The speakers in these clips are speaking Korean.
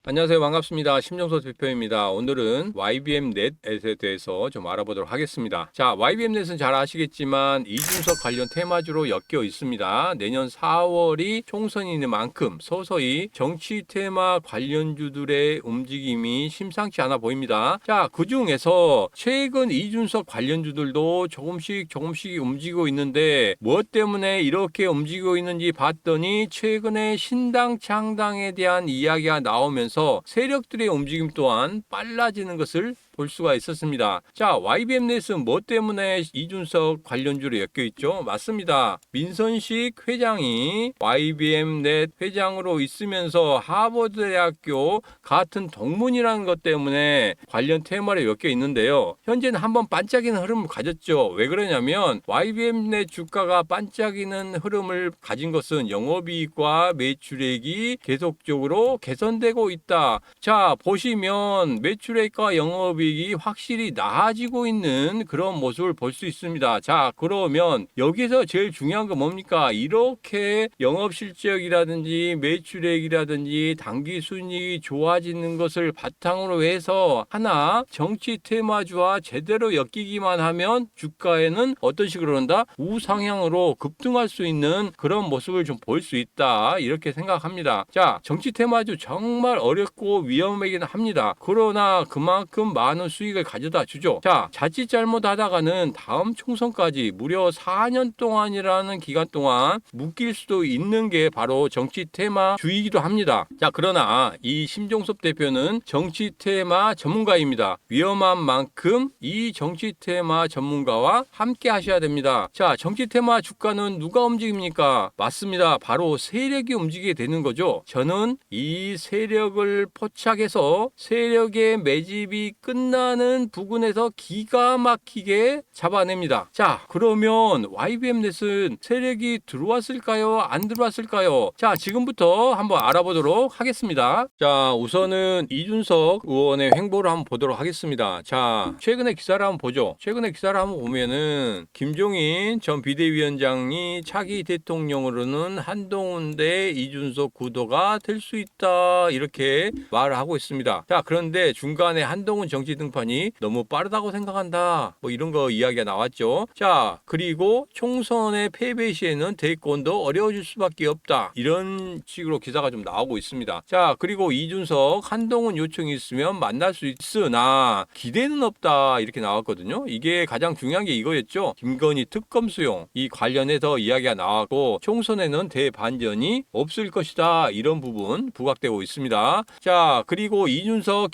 안녕하세요. 반갑습니다. 심정서 대표입니다. 오늘은 YBM 넷에 대해서 좀 알아보도록 하겠습니다. 자, YBM 넷은 잘 아시겠지만 이준석 관련 테마주로 엮여 있습니다. 내년 4월이 총선이 있는 만큼 서서히 정치 테마 관련주들의 움직임이 심상치 않아 보입니다. 자, 그 중에서 최근 이준석 관련주들도 조금씩 움직이고 있는데 무엇 때문에 이렇게 움직이고 있는지 봤더니 최근에 신당 창당에 대한 이야기가 나오면서 세력들의 움직임 또한 빨라지는 것을 볼 수가 있었습니다. 자, YBM 넷은 뭐 때문에 이준석 관련주로 엮여 있죠? 맞습니다. 민선식 회장이 YBM 넷 회장으로 있으면서 하버드대학교 같은 동문이라는 것 때문에 관련 테마로 엮여 있는데요. 현재는 한번 반짝이는 흐름을 가졌죠. 왜 그러냐면 YBM 넷 주가가 반짝이는 흐름을 가진 것은 영업이익과 매출액이 계속적으로 개선되고 있다. 자, 보시면 매출액과 영업이익이 확실히 나아지고 있는 그런 모습을 볼 수 있습니다. 자, 그러면 여기서 제일 중요한 건 뭡니까? 이렇게 영업실적이라든지 매출액이라든지 당기순이익이 좋아지는 것을 바탕으로 해서 하나 정치 테마주와 제대로 엮이기만 하면 주가에는 어떤 식으로 한다? 우상향으로 급등할 수 있는 그런 모습을 좀 볼 수 있다. 이렇게 생각합니다. 자, 정치 테마주 정말 어렵고 위험하긴 합니다. 그러나 그만큼 많은 수익을 가져다 주죠. 자, 자칫 잘못하다가는 다음 총선까지 무려 4년 동안이라는 기간 동안 묶일 수도 있는 게 바로 정치 테마 주이기도 합니다. 자, 그러나 이 심종섭 대표는 정치 테마 전문가입니다. 위험한 만큼 이 정치 테마 전문가와 함께 하셔야 됩니다. 자, 정치 테마 주가는 누가 움직입니까? 맞습니다. 바로 세력이 움직이게 되는 거죠. 저는 이 세력을 포착해서 세력의 매집이 끝나는 부근에서 기가 막히게 잡아냅니다. 자, 그러면 YBM 넷은 세력이 들어왔을까요? 안 들어왔을까요? 자, 지금부터 한번 알아보도록 하겠습니다. 자, 우선은 이준석 의원의 행보를 한번 보도록 하겠습니다. 자, 최근의 기사를 한번 보죠. 최근의 기사를 한번 보면은 김종인 전 비대위원장이 차기 대통령으로는 한동훈 대 이준석 구도가 될 수 있다 이렇게 말을 하고 있습니다. 자, 그런데 중간에 한동훈 정치 등판이 너무 빠르다고 생각한다 뭐 이런 거 이야기가 나왔죠. 자, 그리고 총선의 패배 시에는 대권도 어려워질 수밖에 없다 이런 식으로 기사가 좀 나오고 있습니다. 자, 그리고 이준석 한동훈 요청이 있으면 만날 수 있으나 기대는 없다 이렇게 나왔거든요. 이게 가장 중요한 게 이거였죠. 김건희 특검 수용 이 관련해서 이야기가 나왔고 총선에는 대반전이 없을 것이다 이런 부분 부각되고 있습니다. 자, 그리고 이준석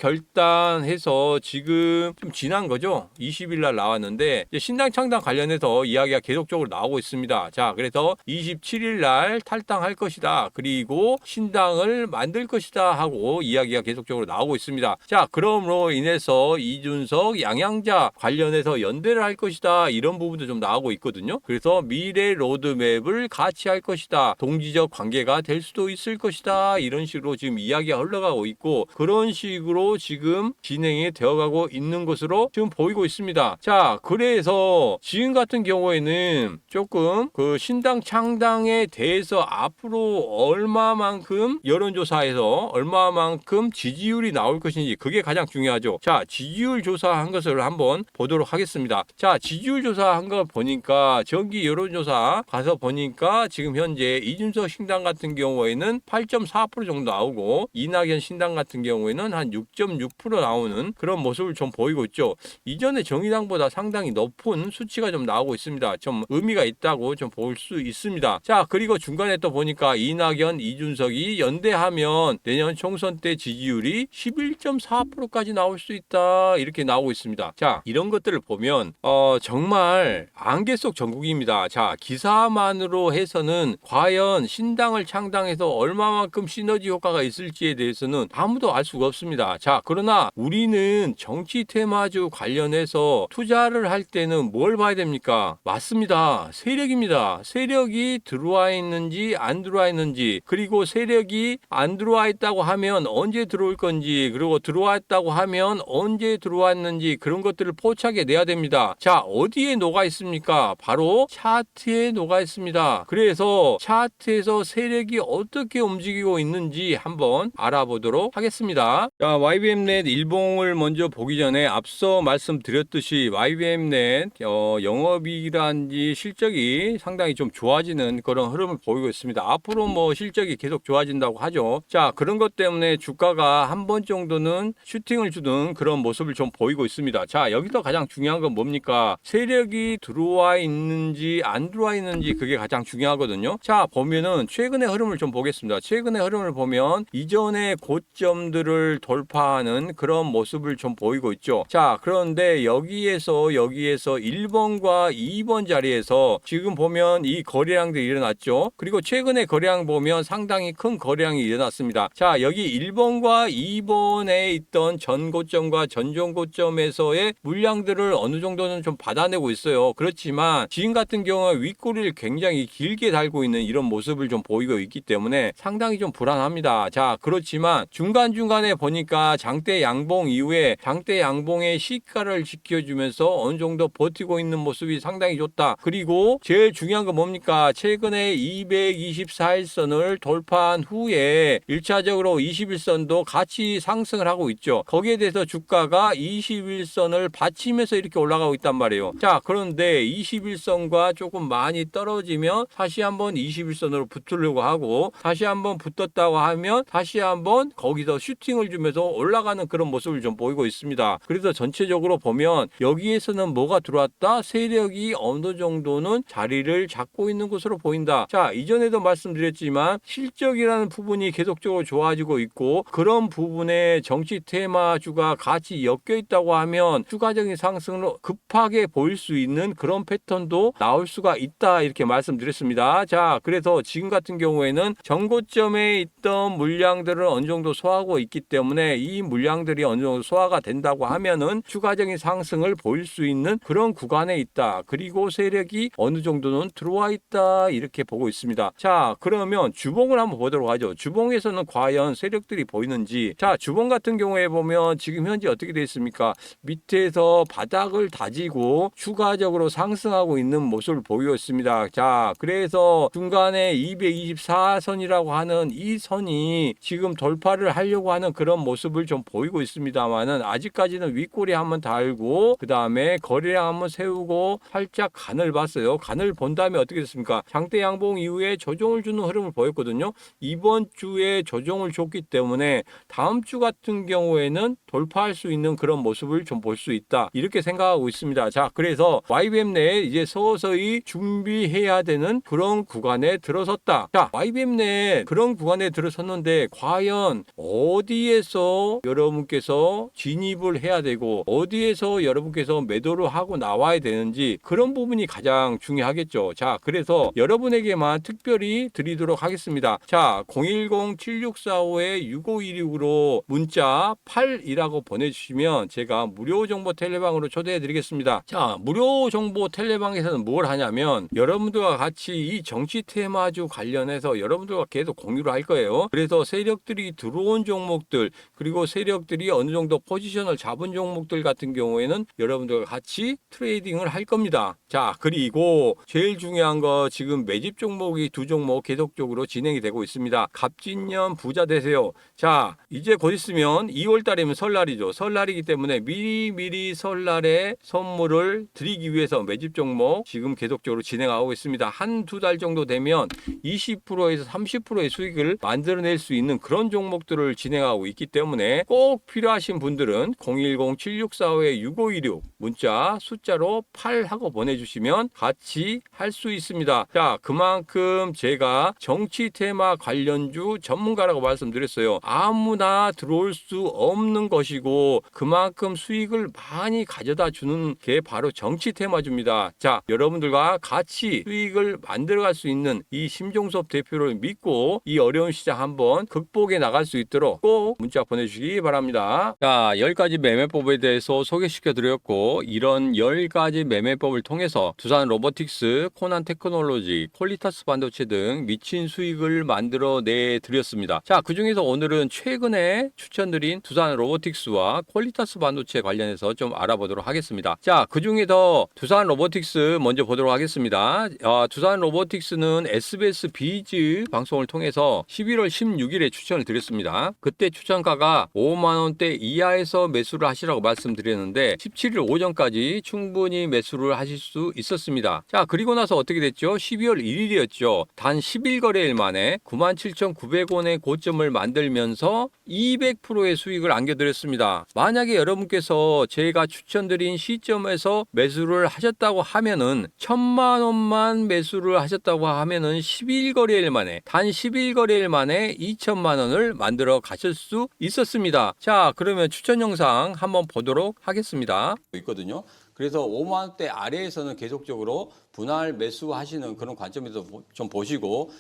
결단해서 지금 좀 지난 거죠. 20일 날 나왔는데 이제 신당 창당 관련해서 이야기가 계속적으로 나오고 있습니다. 자, 그래서 27일 날 탈당할 것이다. 그리고 신당을 만들 것이다 하고 이야기가 계속적으로 나오고 있습니다. 자, 그러므로 인해서 이준석 양양자 관련해서 연대를 할 것이다. 이런 부분도 좀 나오고 있거든요. 그래서 미래 로드맵을 같이 할 것이다. 동지적 관계가 될 수도 있을 것이다. 이런 식으로 지금 이야기가 흘러가고 있고 그런 식으로 지금 진행이 되어가고 있는 것으로 지금 보이고 있습니다. 자, 그래서 지금 같은 경우에는 조금 그 신당 창당에 대해서 앞으로 얼마만큼 여론조사에서 얼마만큼 지지율이 나올 것인지 그게 가장 중요하죠. 자, 지지율 조사한 것을 한번 보도록 하겠습니다. 자, 지지율 조사한 거 보니까 정기 여론조사 가서 보니까 지금 현재 이준석 신당 같은 경우에는 8.4% 정도 나오고 이낙연 신당 같은 경우에는 한 6.6% 나오는 그런 모습을 좀 보이고 있죠. 이전에 정의당보다 상당히 높은 수치가 좀 나오고 있습니다. 좀 의미가 있다고 좀 볼 수 있습니다. 자, 그리고 중간에 또 보니까 이낙연, 이준석이 연대하면 내년 총선 때 지지율이 11.4%까지 나올 수 있다 이렇게 나오고 있습니다. 자, 이런 것들을 보면 정말 안개 속 전국입니다. 자, 기사만으로 해서는 과연 신당을 창당해서 얼마만큼 시너지 효과가 있을지에 대해서는 아무도 알 수가 없습니다. 자, 그러나 우리는 정치 테마주 관련해서 투자를 할 때는 뭘 봐야 됩니까? 맞습니다. 세력입니다. 세력이 들어와 있는지 안 들어와 있는지, 그리고 세력이 안 들어와 있다고 하면 언제 들어올 건지, 그리고 들어와 있다고 하면 언제 들어왔는지, 그런 것들을 포착해 내야 됩니다. 자, 어디에 녹아 있습니까? 바로 차트에 녹아 있습니다. 그래서 차트에서 세력이 어떻게 움직이고 있는지 한번 알아보도록 하겠습니다. 자, YBM넷 일봉을 먼저 보기 전에 앞서 말씀드렸듯이 YBM넷 영업이익이란지 실적이 상당히 좀 좋아지는 그런 흐름을 보이고 있습니다. 앞으로 뭐 실적이 계속 좋아진다고 하죠. 자, 그런 것 때문에 주가가 한 번 정도는 슈팅을 주는 그런 모습을 좀 보이고 있습니다. 자, 여기서 가장 중요한 건 뭡니까? 세력이 들어와 있는지 안 들어와 있는지, 그게 가장 중요하거든요. 자, 보면은 최근의 흐름을 좀 보겠습니다. 최근의 흐름을 보면 이전의 고점들을 돌파하는 그런 모습을 좀 보이고 있죠. 자, 그런데 여기에서 1번과 2번 자리에서 지금 보면 이 거래량들이 일어났죠. 그리고 최근에 거래량 보면 상당히 큰 거래량이 일어났습니다. 자, 여기 1번과 2번에 있던 전고점과 전종고점에서의 물량들을 어느 정도는 좀 받아내고 있어요. 그렇지만 지금 같은 경우에 윗꼬리를 굉장히 길게 달고 있는 이런 모습을 좀 보이고 있기 때문에 상당히 좀 불안합니다. 자, 그렇지만 중간중간에 보니까 장대 양봉 이후에 장대 양봉의 시가를 지켜주면서 어느 정도 버티고 있는 모습이 상당히 좋다. 그리고 제일 중요한 건 뭡니까? 최근에 224일선을 돌파한 후에 1차적으로 21선도 같이 상승을 하고 있죠. 거기에 대해서 주가가 21선을 받치면서 이렇게 올라가고 있단 말이에요. 자, 그런데 21선과 조금 많이 떨어지면 다시 한번 21선으로 붙으려고 하고, 다시 한번 붙었다고 하면 다시 한번 거기서 슈팅을 주면서 올라가는 그런 모습을 좀 보이고 있습니다. 그래서 전체적으로 보면 여기에서는 뭐가 들어왔다? 세력이 어느 정도는 자리를 잡고 있는 것으로 보인다. 자, 이전에도 말씀드렸지만 실적이라는 부분이 계속적으로 좋아지고 있고, 그런 부분에 정치 테마주가 같이 엮여 있다고 하면 추가적인 상승으로 급하게 보일 수 있는 그런 패턴도 나올 수가 있다, 이렇게 말씀드렸습니다. 자, 그래서 지금 같은 경우에는 전고점에 있던 물량들을 어느 정도 소화하고 있기 때문에 이 물량들이 어느 정도 소화가 된다고 하면은 추가적인 상승을 보일 수 있는 그런 구간에 있다. 그리고 세력이 어느 정도는 들어와 있다, 이렇게 보고 있습니다. 자, 그러면 주봉을 한번 보도록 하죠. 주봉에서는 과연 세력들이 보이는지. 자, 주봉 같은 경우에 보면 지금 현재 어떻게 되어 있습니까? 밑에서 바닥을 다지고 추가적으로 상승하고 있는 모습을 보이고 있습니다. 자, 그래서 중간에 224선이라고 하는 이 선이 지금 돌파를 하려고 하는 그런 모습을 좀 보이고 있습니다만은 아직까지는 윗꼬리 한번 달고 그 다음에 거래량 한번 세우고 살짝 간을 봤어요. 간을 본 다음에 어떻게 됐습니까? 장대 양봉 이후에 조정을 주는 흐름을 보였거든요. 이번 주에 조정을 줬기 때문에 다음 주 같은 경우에는 돌파할 수 있는 그런 모습을 좀 볼 수 있다, 이렇게 생각하고 있습니다. 자, 그래서 YBM 내에 이제 서서히 준비해야 되는 그런 구간에 들어섰다. 자, YBM 내에 그런 구간에 들어섰는데 과연 어디에서 여러분께서 진입을 해야 되고 어디에서 여러분께서 매도를 하고 나와야 되는지, 그런 부분이 가장 중요하겠죠. 자, 그래서 여러분에게만 특별히 드리도록 하겠습니다. 자, 010-7645-6516으로 문자 8이라고 보내주시면 제가 무료 정보 텔레방으로 초대해 드리겠습니다. 자, 무료 정보 텔레방에서는 뭘 하냐면 여러분들과 같이 이 정치 테마주 관련해서 여러분들과 계속 공유를 할 거예요. 그래서 세력들이 들어온 종목들, 그리고 세력들이 어느 정도 포지션을 잡은 종목들 같은 경우에는 여러분들과 같이 트레이딩을 할 겁니다. 자, 그리고 제일 중요한 거, 지금 매집 종목이 두 종목 계속적으로 진행이 되고 있습니다. 갑진년 부자 되세요. 자, 이제 곧 있으면 2월 달이면 설날이죠. 설날이기 때문에 미리 설날에 선물을 드리기 위해서 매집 종목 지금 계속적으로 진행하고 있습니다. 한두 달 정도 되면 20%에서 30%의 수익을 만들어낼 수 있는 그런 종목들을 진행하고 있기 때문에 꼭 필요하신 분들은 010-7645-6516 문자 숫자로 8하고 보내주시면 같이 할 수 있습니다. 자, 그만큼 제가 정치 테마 관련주 전문가라고 말씀드렸어요. 아무나 들어올 수 없는 것이고 그만큼 수익을 많이 가져다 주는 게 바로 정치 테마주입니다. 자, 여러분들과 같이 수익을 만들어갈 수 있는 이 심종섭 대표를 믿고 이 어려운 시장 한번 극복해 나갈 수 있도록 꼭 문자 보내주시기 바랍니다. 자, 10가지 매매법에 대해서 소개시켜 드렸고, 이런 10가지 매매법을 통해서 두산 로보틱스, 코난 테크놀로지, 퀄리타스 반도체 등 미친 수익을 만들어 내 드렸습니다. 자, 그중에서 오늘은 최근에 추천드린 두산 로보틱스와 퀄리타스 반도체 관련해서 좀 알아보도록 하겠습니다. 자, 그중에서 두산 로보틱스 먼저 보도록 하겠습니다. 두산 로보틱스는 SBS 비즈 방송을 통해서 11월 16일에 추천을 드렸습니다. 그때 추천가가 5만 원대 이하에서 매수를 하시라고 말씀드렸는데 17일 오전까지 충분히 매수를 하실 수 있었습니다. 자, 그리고 나서 어떻게 됐죠? 12월 1일이었죠. 단 10일 거래일 만에 97,900원의 고점을 만들면서 200%의 수익을 안겨드렸습니다. 만약에 여러분께서 제가 추천드린 시점에서 매수를 하셨다고 하면은 1,000만 원만 매수를 하셨다고 하면은 10일 거래일 만에 단 10일 거래일 만에 2천만 원을 만들어 가실 수 있었습니다. 자, 그러면 추천 영상 한번 보도록 하겠습니다. 있거든요. 그래서 5만 원대 아래에서는 계속적으로 분할 매수하시는 그런 관점에서 좀 보시고,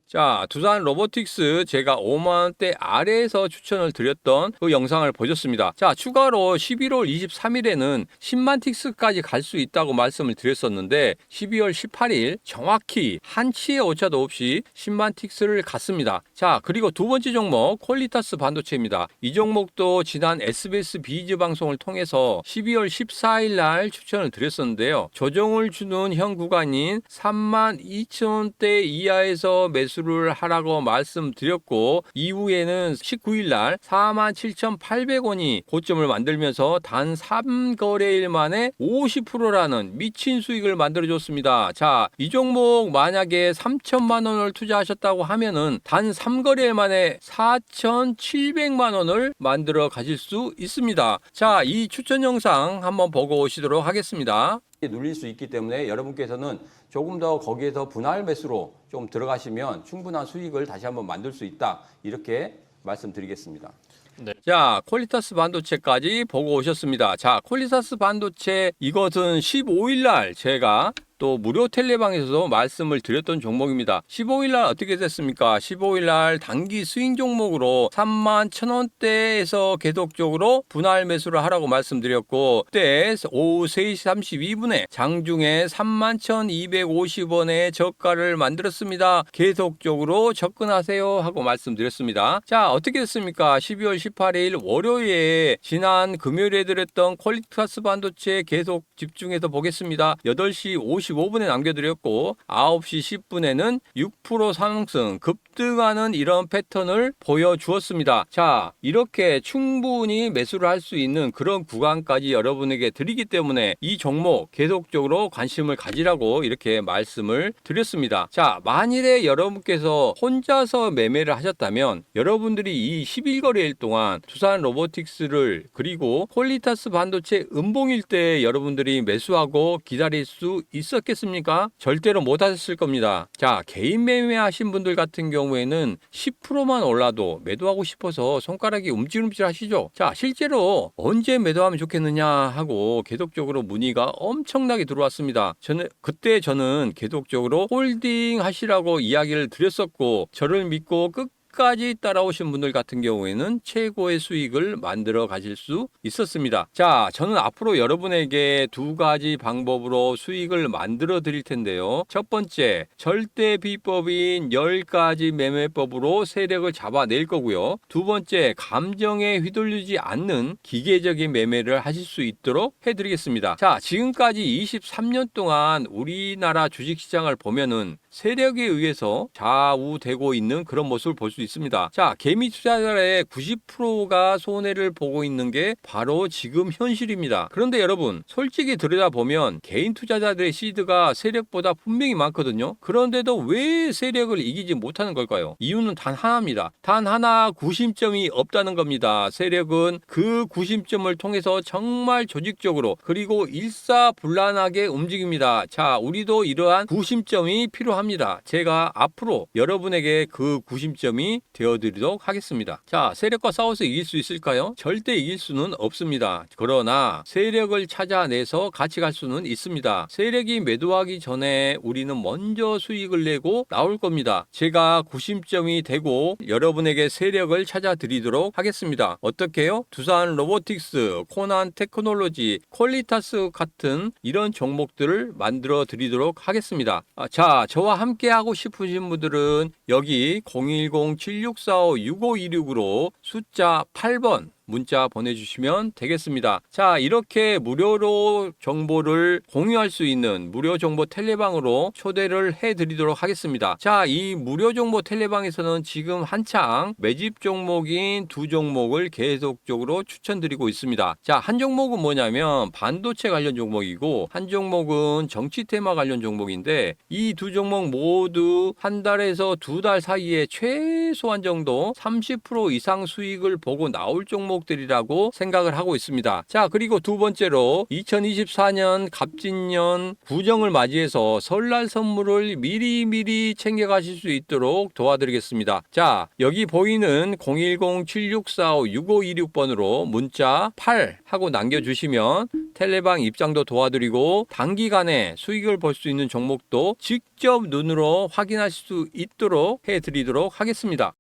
자, 두산 로보틱스 제가 5만 원대 아래에서 추천을 드렸던 그 영상을 보셨습니다. 자, 추가로 11월 23일에는 10만 틱스까지 갈 수 있다고 말씀을 드렸었는데 12월 18일 정확히 한치의 오차도 없이 10만 틱스를 갔습니다. 자, 그리고 두 번째 종목 퀄리타스 반도체입니다. 이 종목도 지난 SBS 비즈 방송을 통해서 12월 14일 날 추천을 드렸었는데요. 조정을 주는 현 구간인 32,000원대 이하에서 매수를 하라고 말씀드렸고, 이후에는 19일 날 47,800원이 고점을 만들면서 단 3거래일 만에 50%라는 미친 수익을 만들어줬습니다. 자, 이 종목 만약에 3천만 원을 투자하셨다고 하면은 단 3거래일 만에 4,700만 원을 만들어 가실 수 있습니다. 자, 이 추천 영상 한번 보고 오시도록 하겠습니다. 눌릴 수 있기 때문에 여러분께서는 조금 더 거기에서 분할 매수로 좀 들어가시면 충분한 수익을 다시 한번 만들 수 있다, 이렇게 말씀드리겠습니다. 네. 자, 퀄리타스 반도체까지 보고 오셨습니다. 자, 퀄리타스 반도체 이것은 15일 날 제가 또 무료 텔레방에서도 말씀을 드렸던 종목입니다. 15일 날 어떻게 됐습니까? 15일 날 단기 스윙 종목으로 31,000원대에서 계속적으로 분할 매수를 하라고 말씀드렸고, 그때 오후 3시 32분에 장중에 31,250원의 저가를 만들었습니다. 계속적으로 접근하세요 하고 말씀드렸습니다. 자, 어떻게 됐습니까? 12월 18일 월요일에 지난 금요일에 드렸던 퀄리타스 반도체 계속 집중해서 보겠습니다. 8시 55분에 남겨드렸고 9시 10분에는 6% 상승 급등하는 이런 패턴을 보여주었습니다. 자, 이렇게 충분히 매수를 할 수 있는 그런 구간까지 여러분에게 드리기 때문에 이 종목 계속적으로 관심을 가지라고 이렇게 말씀을 드렸습니다. 자, 만일에 여러분께서 혼자서 매매를 하셨다면 여러분들이 이 11거래일 동안 두산 로보틱스를 그리고 퀄리타스 반도체 음봉일 때 여러분들이 매수하고 기다릴 수 있었겠습니까? 절대로 못 하셨을 겁니다. 자, 개인 매매하신 분들 같은 경우에는 10%만 올라도 매도하고 싶어서 손가락이 움찔움찔 하시죠. 자, 실제로 언제 매도하면 좋겠느냐 하고 계속적으로 문의가 엄청나게 들어왔습니다. 그때 저는 계속적으로 홀딩 하시라고 이야기를 드렸었고, 저를 믿고 끝까지 따라오신 분들 같은 경우에는 최고의 수익을 만들어 가실 수 있었습니다. 자, 저는 앞으로 여러분에게 두 가지 방법으로 수익을 만들어 드릴 텐데요. 첫 번째, 절대 비법인 10가지 매매법으로 세력을 잡아낼 거고요. 두 번째, 감정에 휘둘리지 않는 기계적인 매매를 하실 수 있도록 해드리겠습니다. 자, 지금까지 23년 동안 우리나라 주식시장을 보면은 세력에 의해서 좌우되고 있는 그런 모습을 볼 수 있습니다. 자, 개미 투자자의 90%가 손해를 보고 있는 게 바로 지금 현실입니다. 그런데 여러분, 솔직히 들여다보면 개인 투자자들의 시드가 세력보다 분명히 많거든요. 그런데도 왜 세력을 이기지 못하는 걸까요? 이유는 단 하나입니다. 단 하나, 구심점이 없다는 겁니다. 세력은 그 구심점을 통해서 정말 조직적으로 그리고 일사불란하게 움직입니다. 자, 우리도 이러한 구심점이 필요합니다. 합니다. 제가 앞으로 여러분에게 그 구심점이 되어드리도록 하겠습니다. 자, 세력과 싸워서 이길 수 있을까요? 절대 이길 수는 없습니다. 그러나 세력을 찾아내서 같이 갈 수는 있습니다. 세력이 매도하기 전에 우리는 먼저 수익을 내고 나올 겁니다. 제가 구심점이 되고 여러분에게 세력을 찾아드리도록 하겠습니다. 어떻게요? 두산 로보틱스, 코난 테크놀로지, 퀄리타스 같은 이런 종목들을 만들어 드리도록 하겠습니다. 자, 저와 함께 하고 싶으신 분들은 여기 010-7645-6526으로 숫자 8번 문자 보내주시면 되겠습니다. 자, 이렇게 무료로 정보를 공유할 수 있는 무료 정보 텔레방으로 초대를 해드리도록 하겠습니다. 자, 이 무료 정보 텔레방에서는 지금 한창 매집 종목인 두 종목을 계속적으로 추천드리고 있습니다. 자, 한 종목은 뭐냐면 반도체 관련 종목이고 한 종목은 정치 테마 관련 종목인데 이 두 종목 모두 한 달에서 두 달 사이에 최소한 정도 30% 이상 수익을 보고 나올 종목 들이라고 생각을 하고 있습니다. 자, 그리고 두 번째로 2024년 갑진년 구정을 맞이해서 설날 선물을 미리미리 챙겨가실 수 있도록 도와드리겠습니다. 자, 여기 보이는 010-7645-6526번으로 문자 8 하고 남겨주시면 텔레방 입장도 도와드리고 단기간에 수익을 볼 수 있는 종목도 직접 눈으로 확인하실 수 있도록 해드리도록 하겠습니다.